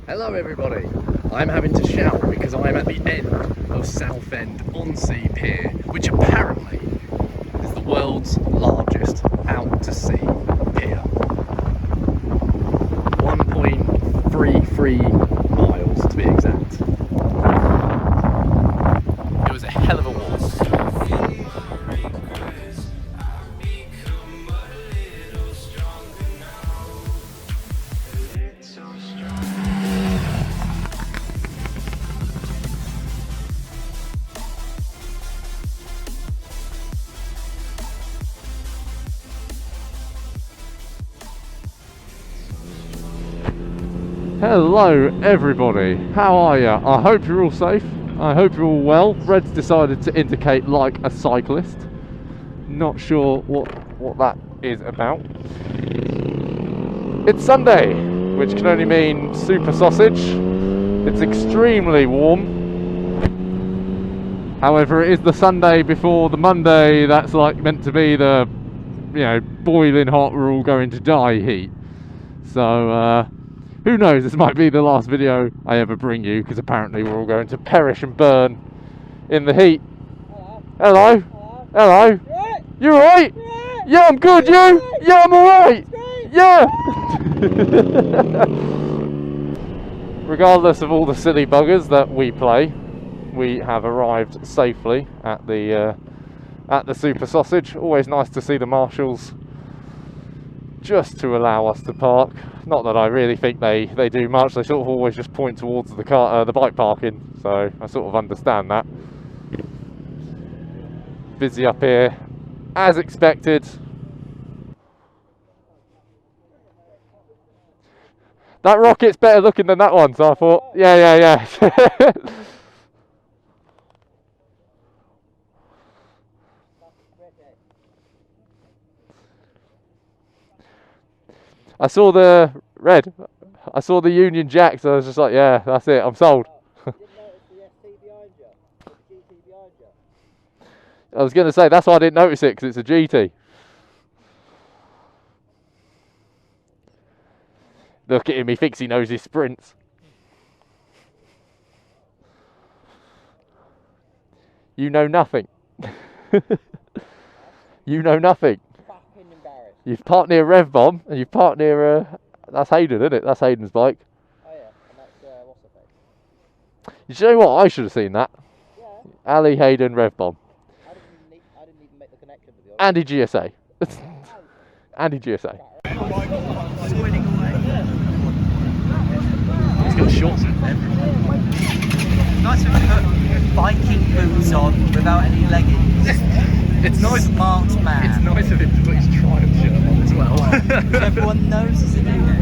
Hello everybody, I'm having to shout because I'm at the end of Southend-on-Sea Pier, which apparently is the world's largest out-to-sea pier. 1.33 miles to be exact. It was a hell of a walk. Hello everybody, how are you? I hope you're all safe, I hope you're all well. Red's decided to indicate like a cyclist. Not sure what that is about. It's Sunday, which can only mean super sausage. It's extremely warm. However, it is the Sunday before the Monday that's like meant to be the, you know, boiling hot, we're all going to die heat. So, who knows, this might be the last video I ever bring you, because apparently we're all going to perish and burn in the heat. Hello. Hello. Hello. You alright? Yeah, I'm good, you? Yeah, I'm alright. Yeah. Regardless of all the silly buggers that we play, we have arrived safely at the Super Sausage. Always nice to see the marshals just to allow us to park. Not that I really think they do much. They sort of always just point towards the bike parking, so I sort of understand that. Busy up here as expected. That rocket's better looking than that one, so I thought, yeah. I saw the red. I saw the Union Jack, so I was just like, yeah, that's it. I'm sold. I was going to say, that's why I didn't notice it, because it's a GT. Look at him, he thinks he knows his sprints. You know nothing. You know nothing. You've parked near Rev Bomb, and you've parked near, that's Hayden, isn't it? That's Hayden's bike. Oh yeah, and that's, what's her face? You know what? I should have seen that. Yeah. Ali, Hayden, Rev Bomb. I didn't even make the connection to the other. Andy GSA. Andy GSA. He's got shorts on. Nice to put biking boots on without any leggings. It's nice. Smart man. It's nice of him to put his Triumph shirt on as well. Everyone knows he's a new one.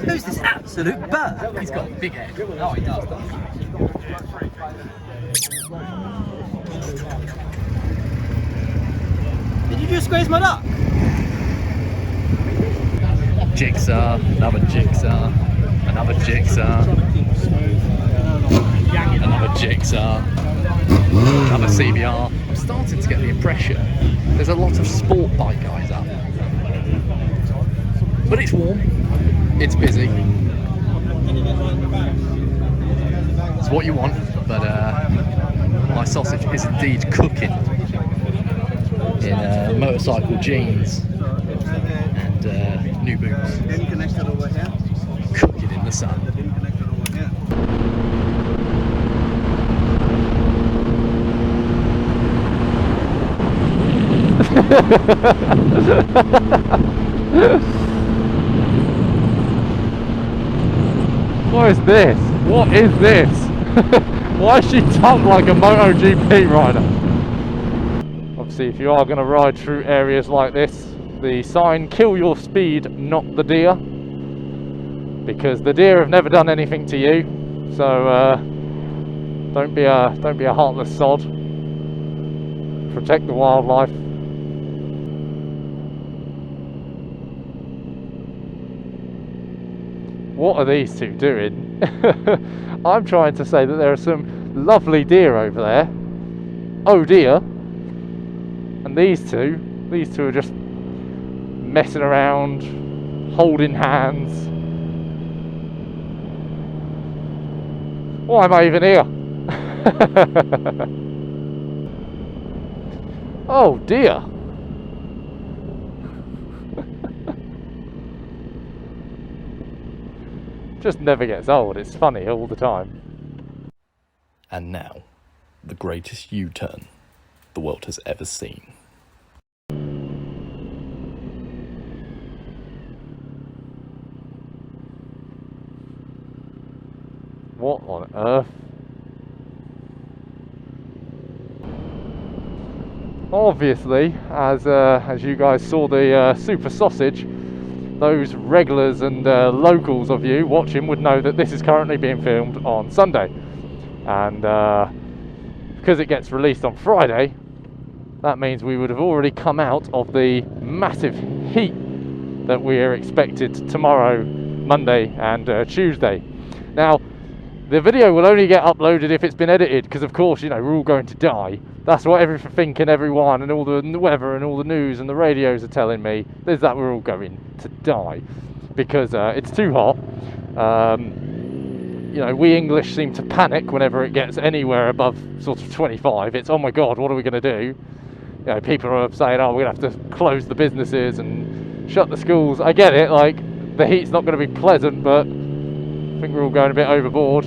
Who's this absolute bird? He's got a big head. Oh, he does. Did you just squeeze my duck? Jigsaw, another jigsaw, another jigsaw, another jigsaw, another CBR. I'm starting to get the impression there's a lot of sport bike guys up. But it's warm, it's busy. It's what you want, but my sausage is indeed cooking in motorcycle jeans and new boots. Cooking in the sun. What is this? What is this? Why is she tucked like a MotoGP rider? Obviously, if you are going to ride through areas like this, the sign, kill your speed, not the deer. Because the deer have never done anything to you. So don't be a heartless sod. Protect the wildlife. what are these two doing? I'm trying to say that there are some lovely deer over there. Oh dear. And these two are just messing around, holding hands. Why am I even here? Oh dear. Just never gets old. It's funny all the time. And now, the greatest U-turn the world has ever seen. What on earth? Obviously, as you guys saw the super sausage, those regulars and locals of you watching would know that this is currently being filmed on Sunday. And because it gets released on Friday, that means we would have already come out of the massive heat that we are expected tomorrow, Monday and Tuesday. Now, the video will only get uploaded if it's been edited, because of course, you know, we're all going to die. That's what everything and everyone and all the weather and all the news and the radios are telling me, is that we're all going to die because it's too hot. You know, we English seem to panic whenever it gets anywhere above sort of 25. It's, oh my God, what are we going to do? You know, people are saying, oh, we're going to have to close the businesses and shut the schools. I get it, like, the heat's not going to be pleasant, but I think we're all going a bit overboard.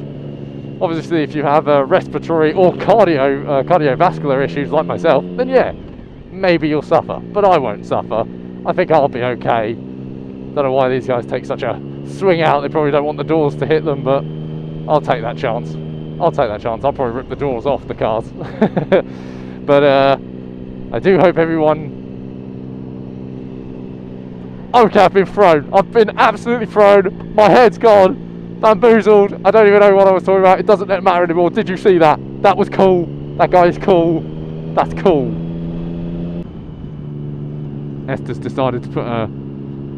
Obviously, if you have respiratory or cardiovascular issues like myself, then yeah, maybe you'll suffer, but I won't suffer. I think I'll be okay. Don't know why these guys take such a swing out. They probably don't want the doors to hit them, but I'll take that chance. I'll probably rip the doors off the cars. But I do hope everyone... Okay, I've been thrown. I've been absolutely thrown. My head's gone. Bamboozled. I don't even know what I was talking about. It doesn't matter anymore. Did you see that? That was cool. That guy is cool. That's cool. Esther's decided to put a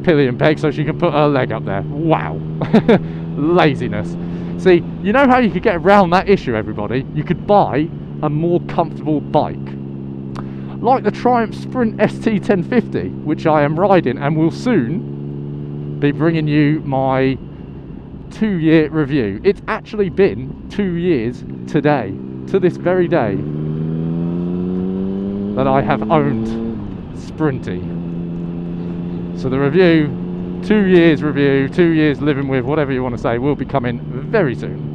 pillion peg so she can put her leg up there. Wow. Laziness. See, you know how you could get around that issue, everybody? You could buy a more comfortable bike. Like the Triumph Sprint ST1050, which I am riding and will soon be bringing you my 2-year review. It's actually been 2 years today, to this very day, that I have owned Sprinty. So the review, 2 years review, 2 years living with, whatever you want to say, will be coming very soon.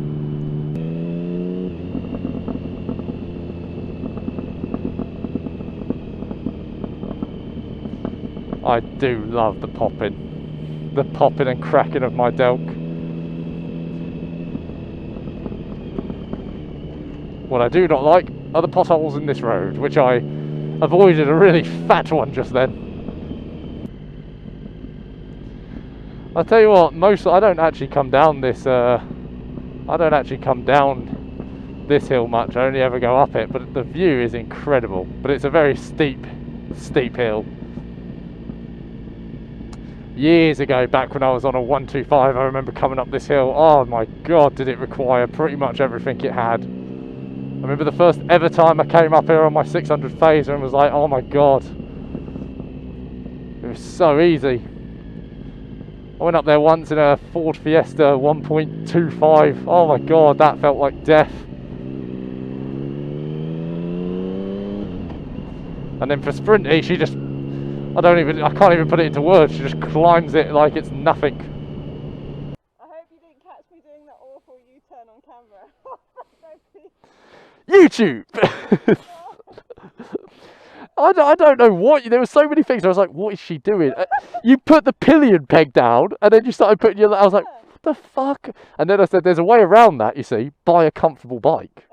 I do love the popping and cracking of my Delk. What I do not like are the potholes in this road, which I avoided a really fat one just then. I'll tell you what, I don't actually come down this hill much. I only ever go up it, but the view is incredible. But it's a very steep hill. Years ago, back when I was on a 125, I remember coming up this hill. Oh my God, did it require pretty much everything it had. I remember the first ever time I came up here on my 600 phaser and was like, oh my God. It was so easy. I went up there once in a Ford Fiesta 1.25. Oh my God, that felt like death. And then for Sprinty, she just, I can't even put it into words. She just climbs it like it's nothing. I hope you didn't catch me doing that awful U-turn on camera. YouTube! I don't know what, there were so many things. I was like, what is she doing? You put the pillion peg down and then you started putting your, I was like, what the fuck? And then I said, there's a way around that, you see. Buy a comfortable bike.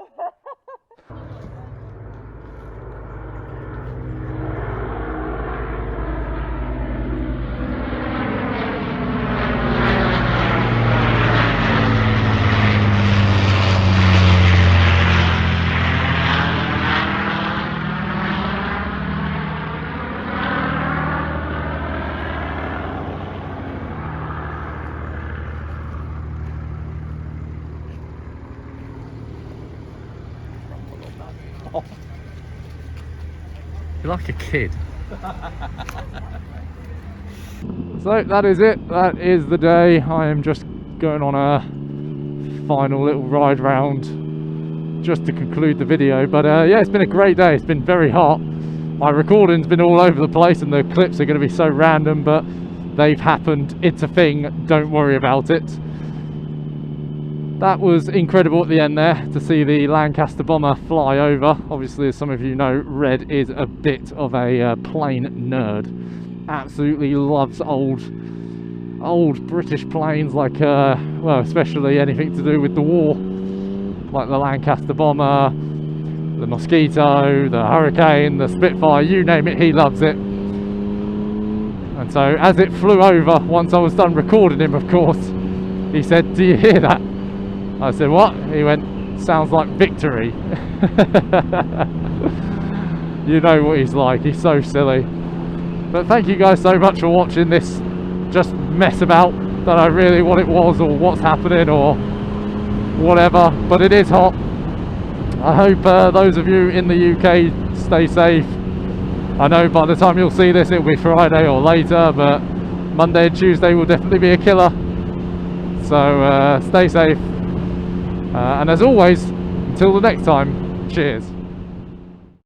You're like a kid. So that is it. That is the day. I am just going on a final little ride round just to conclude the video. But yeah, it's been a great day. It's been very hot. My recording's been all over the place and the clips are going to be so random, but they've happened. It's a thing. Don't worry about it. That was incredible at the end there to see the Lancaster bomber fly over. Obviously, as some of you know, Red is a bit of a plane nerd. Absolutely loves old British planes, like well, especially anything to do with the war, like the Lancaster bomber, the Mosquito, the Hurricane, the Spitfire, you name it, he loves it. And so as it flew over, once I was done recording him, of course, he said, "Do you hear that?" I said, "What?" He went, "Sounds like victory." You know what he's like, he's so silly. But thank you guys so much for watching this just mess about. Don't know really what it was or what's happening or whatever, but it is hot. I hope those of you in the UK stay safe. I know by the time you'll see this it'll be Friday or later, but Monday and Tuesday will definitely be a killer. So stay safe. And as always, until the next time, cheers.